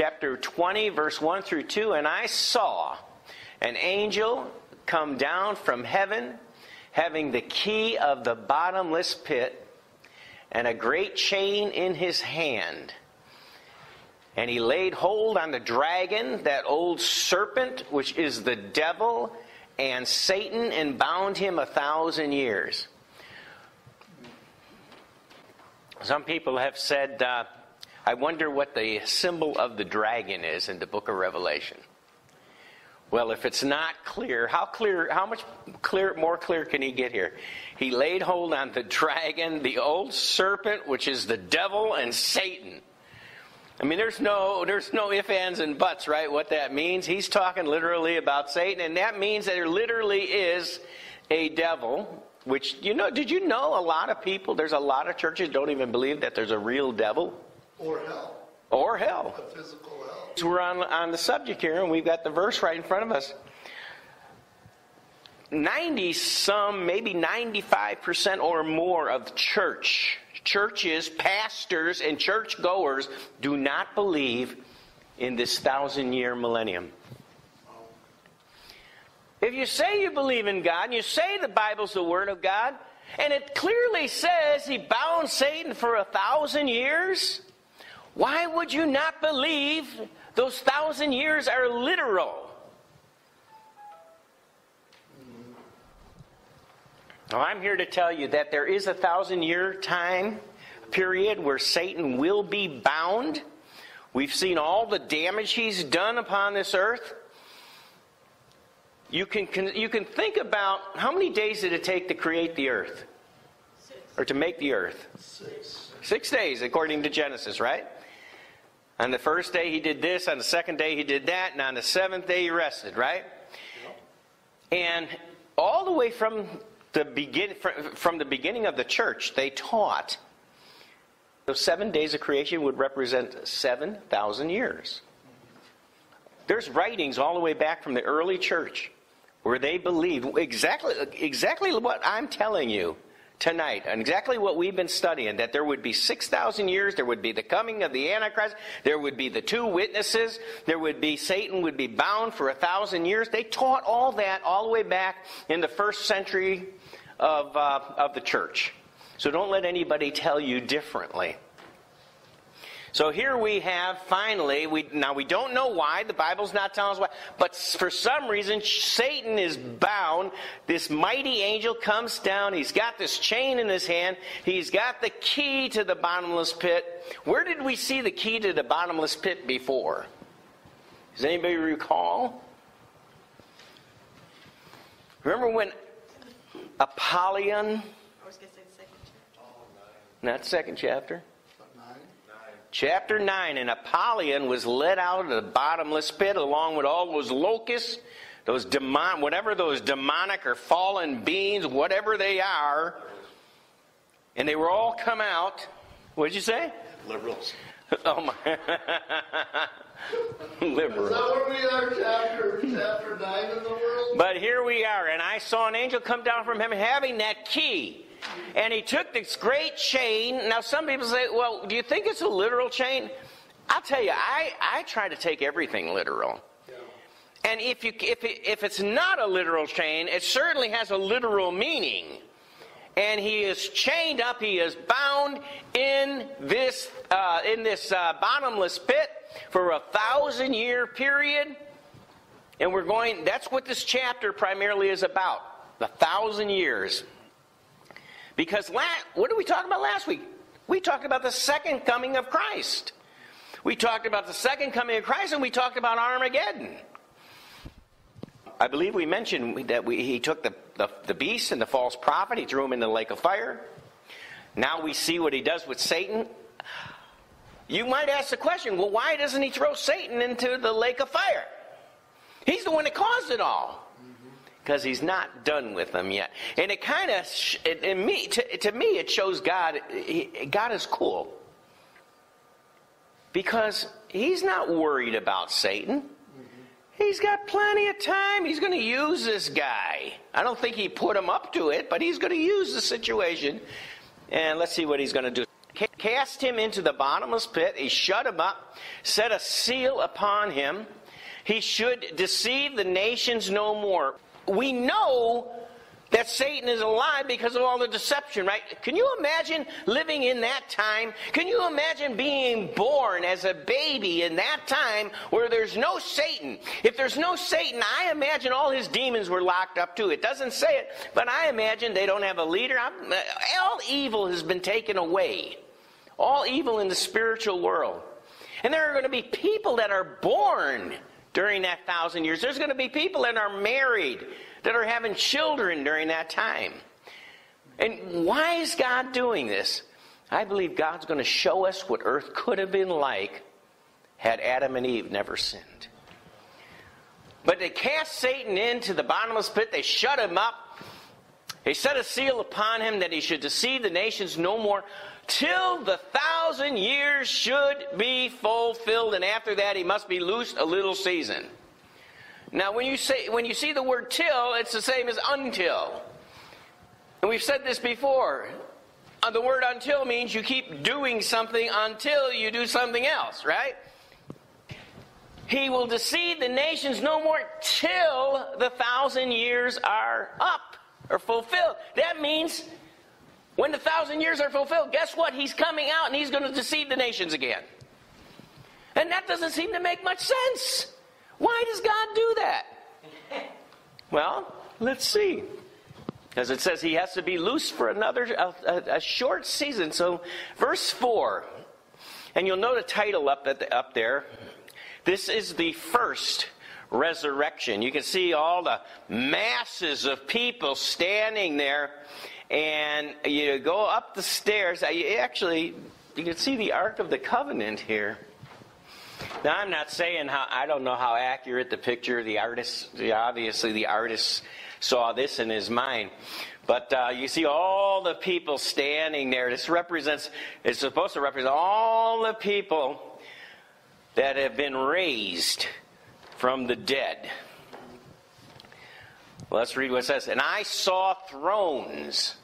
chapter 20, verse 1 through 2. And I saw an angel come down from heaven, having the key of the bottomless pit, and a great chain in his hand. And he laid hold on the dragon, that old serpent, which is the devil and Satan, and bound him 1,000 years. Some people have said, I wonder what the symbol of the dragon is in the book of Revelation. Well, if it's not clear, how much more clear can he get here? He laid hold on the dragon, the old serpent, which is the devil and Satan. I mean, there's no ifs, ands, and buts, right, what that means. He's talking literally about Satan, and that means that there literally is a devil, which, did you know a lot of people, there's a lot of churches don't even believe that there's a real devil? Or hell. Or hell. A physical hell. We're on the subject here, and we've got the verse right in front of us. 90-some, maybe 95% or more of churches, pastors, and churchgoers do not believe in this 1,000-year millennium. If you say you believe in God, and you say the Bible's the Word of God, and it clearly says He bound Satan for 1,000 years, why would you not believe those 1,000 years are literal? Now, I'm here to tell you that there is a 1,000-year time period where Satan will be bound. We've seen all the damage he's done upon this earth. You can think about how many days did it take to create the earth? 6. Or to make the earth? 6. 6 days, according to Genesis, right? On the first day he did this, on the second day he did that, and on the seventh day he rested, right? Yep. And all the way from the beginning of the church, they taught those 7 days of creation would represent 7,000 years. There's writings all the way back from the early church where they believed exactly what I'm telling you tonight, and exactly what we've been studying, that there would be 6,000 years, there would be the coming of the Antichrist, there would be the 2 witnesses, there would be Satan would be bound for 1,000 years. They taught all that all the way back in the first century of the church. So don't let anybody tell you differently. So here we have, finally, we don't know why, the Bible's not telling us why, but for some reason Satan is bound. This mighty angel comes down, he's got this chain in his hand, he's got the key to the bottomless pit. Where did we see the key to the bottomless pit before? Does anybody recall? Remember when Apollyon, I was going to say the second chapter. not second chapter, Chapter 9, and Apollyon was led out of the bottomless pit along with all those locusts, whatever those demonic or fallen beings, whatever they are, and they were all come out. What did you say? Liberals. Oh my! Liberals. Is that where we are, chapter 9 in the world? But here we are, and I saw an angel come down from heaven having that key. And he took this great chain. Now some people say, well, do you think it's a literal chain? I'll tell you, I try to take everything literal. Yeah. And if it's not a literal chain, it certainly has a literal meaning. And he is chained up, he is bound in this bottomless pit for 1,000-year period. And that's what this chapter primarily is about, 1,000 years. Because what did we talk about last week? We talked about the second coming of Christ. We talked about the second coming of Christ, and we talked about Armageddon. I believe we mentioned that he took the beast and the false prophet, he threw him in the lake of fire. Now we see what he does with Satan. You might ask the question, well, why doesn't he throw Satan into the lake of fire? He's the one that caused it all. Because he's not done with them yet. And it kind of, to me, it shows God is cool. Because he's not worried about Satan. He's got plenty of time. He's going to use this guy. I don't think he put him up to it, but he's going to use the situation. And let's see what he's going to do. cast him into the bottomless pit. He shut him up, set a seal upon him. He should deceive the nations no more. We know that Satan is alive because of all the deception, right? Can you imagine living in that time? Can you imagine being born as a baby in that time where there's no Satan? If there's no Satan, I imagine all his demons were locked up too. It doesn't say it, but I imagine they don't have a leader. All evil has been taken away. All evil in the spiritual world. And there are going to be people that are born during that 1,000 years. There's going to be people that are married, that are having children during that time. And why is God doing this? I believe God's going to show us what earth could have been like had Adam and Eve never sinned. But they cast Satan into the bottomless pit. They shut him up. They set a seal upon him that he should deceive the nations no more till the 1,000 years should be fulfilled. And after that he must be loosed a little season. Now, when you see the word till, it's the same as until. And we've said this before. The word until means you keep doing something until you do something else, right? He will deceive the nations no more till the 1,000 years are up or fulfilled. That means when the 1,000 years are fulfilled, guess what? He's coming out and he's going to deceive the nations again. And that doesn't seem to make much sense. Why does God do that? Well, let's see. As it says, he has to be loose for a short season. So, verse 4. And you'll note a title up there. This is the first resurrection. You can see all the masses of people standing there. And you go up the stairs. You can see the Ark of the Covenant here. Now, I'm not saying I don't know how accurate the picture, obviously the artist saw this in his mind. But you see all the people standing there. It's supposed to represent all the people that have been raised from the dead. Well, let's read what it says. And I saw thrones,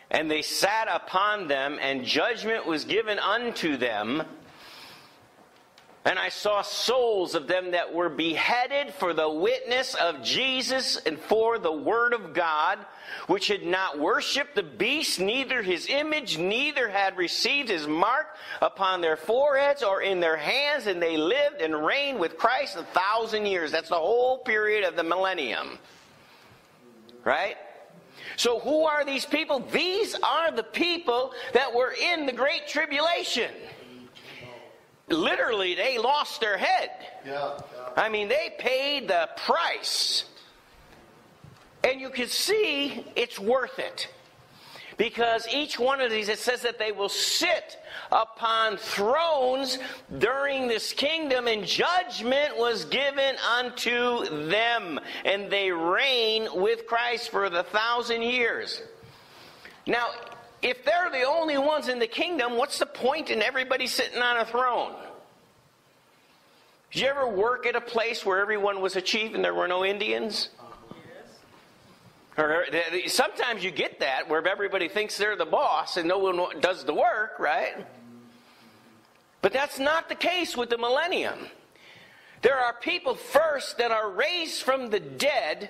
and they sat upon them, and judgment was given unto them. And I saw souls of them that were beheaded for the witness of Jesus and for the word of God, which had not worshipped the beast, neither his image, neither had received his mark upon their foreheads or in their hands, and they lived and reigned with Christ 1,000 years. That's the whole period of the millennium. Right? So who are these people? These are the people that were in the Great Tribulation. Literally, they lost their head. Yeah. I mean, they paid the price. And you can see it's worth it. Because each one of these, it says that they will sit upon thrones during this kingdom, and judgment was given unto them. And they reign with Christ for 1,000 years. Now, if they're the only ones in the kingdom, what's the point in everybody sitting on a throne? Did you ever work at a place where everyone was a chief and there were no Indians? Yes. Sometimes you get that where everybody thinks they're the boss and no one does the work, right? But that's not the case with the millennium. There are people first that are raised from the dead,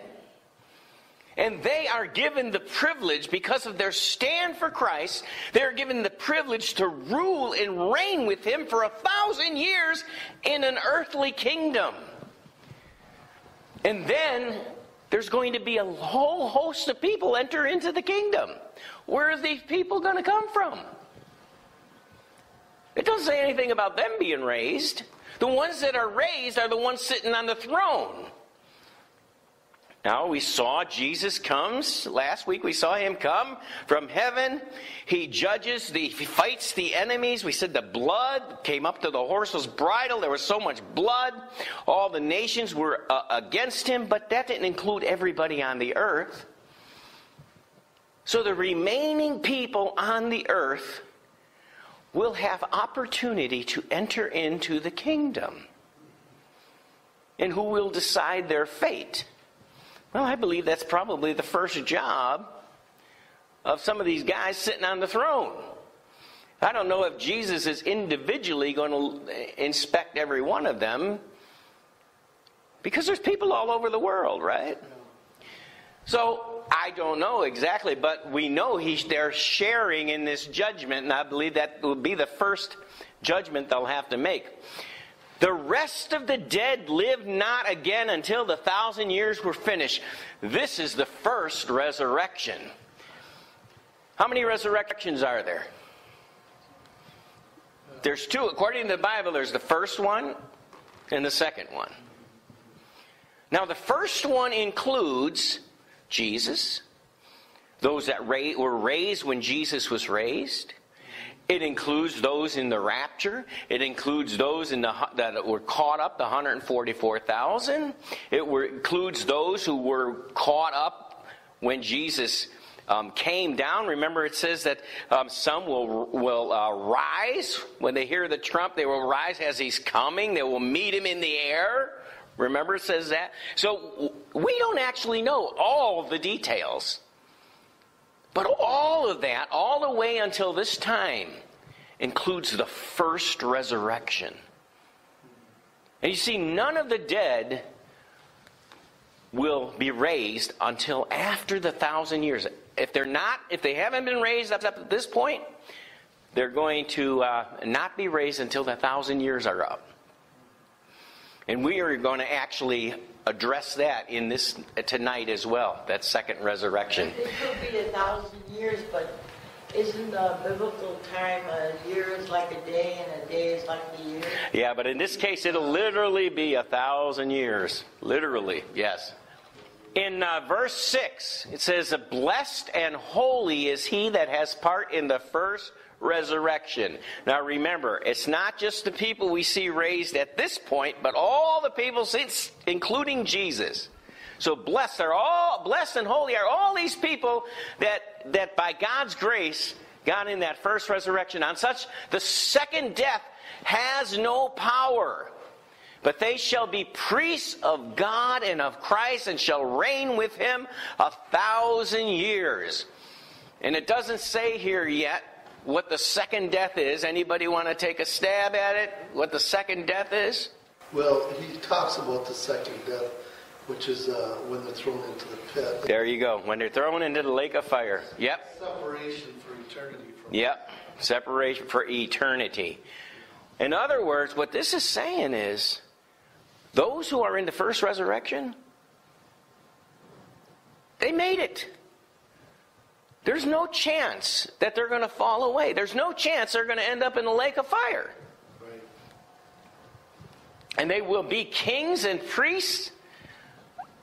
and they are given the privilege, because of their stand for Christ, they are given the privilege to rule and reign with him for 1,000 years in an earthly kingdom. And then there's going to be a whole host of people enter into the kingdom. Where are these people going to come from? It doesn't say anything about them being raised. The ones that are raised are the ones sitting on the throne. Now, we saw Jesus comes. Last week we saw him come from heaven. He judges, he fights the enemies. We said the blood came up to the horse's bridle. There was so much blood. All the nations were against him, but that didn't include everybody on the earth. So the remaining people on the earth will have opportunity to enter into the kingdom. And who will decide their fate? Well, I believe that's probably the first job of some of these guys sitting on the throne. I don't know if Jesus is individually going to inspect every one of them, because there's people all over the world, right? So I don't know exactly, but we know they're sharing in this judgment, and I believe that will be the first judgment they'll have to make. The rest of the dead lived not again until the 1,000 years were finished. This is the first resurrection. How many resurrections are there? There's two. According to the Bible, there's the first one and the second one. Now, the first one includes Jesus, those that were raised when Jesus was raised. It includes those in the rapture. It includes those that were caught up, the 144,000. It includes those who were caught up when Jesus came down. Remember, it says that some will rise when they hear the trump. They will rise as he's coming. They will meet him in the air. Remember, it says that. So we don't actually know all the details. But all of that, all the way until this time, includes the first resurrection. And you see, none of the dead will be raised until after the 1,000 years. If they haven't been raised up to this point, they're going to not be raised until the 1,000 years are up. And we are going to actually address that in this tonight as well, that second resurrection. It could be 1,000 years, but isn't the biblical time a year is like a day and a day is like a year? Yeah, but in this case, it'll literally be 1,000 years. Literally, yes. In verse 6, it says, "Blessed and holy is he that has part in the first resurrection." Now remember, it's not just the people we see raised at this point, but all the people, including Jesus. So blessed and holy are all these people that by God's grace got in that first resurrection. On such, the second death has no power. But they shall be priests of God and of Christ, and shall reign with him 1,000 years. And it doesn't say here yet what the second death is. Anybody want to take a stab at it? What the second death is? Well, he talks about the second death, which is when they're thrown into the pit. There you go. When they're thrown into the lake of fire. Yep. Separation for eternity. Yep. Separation for eternity. In other words, what this is saying is, those who are in the first resurrection, they made it. There's no chance that they're going to fall away. There's no chance they're going to end up in the lake of fire. Right. And they will be kings and priests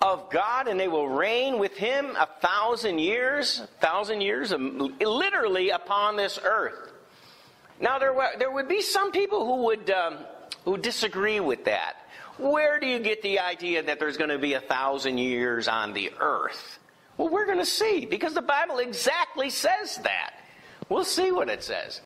of God, and they will reign with him 1,000 years. 1,000 years, literally upon this earth. Now, there would be some people who disagree with that. Where do you get the idea that there's going to be 1,000 years on the earth? Well, we're going to see, because the Bible exactly says that. We'll see what it says.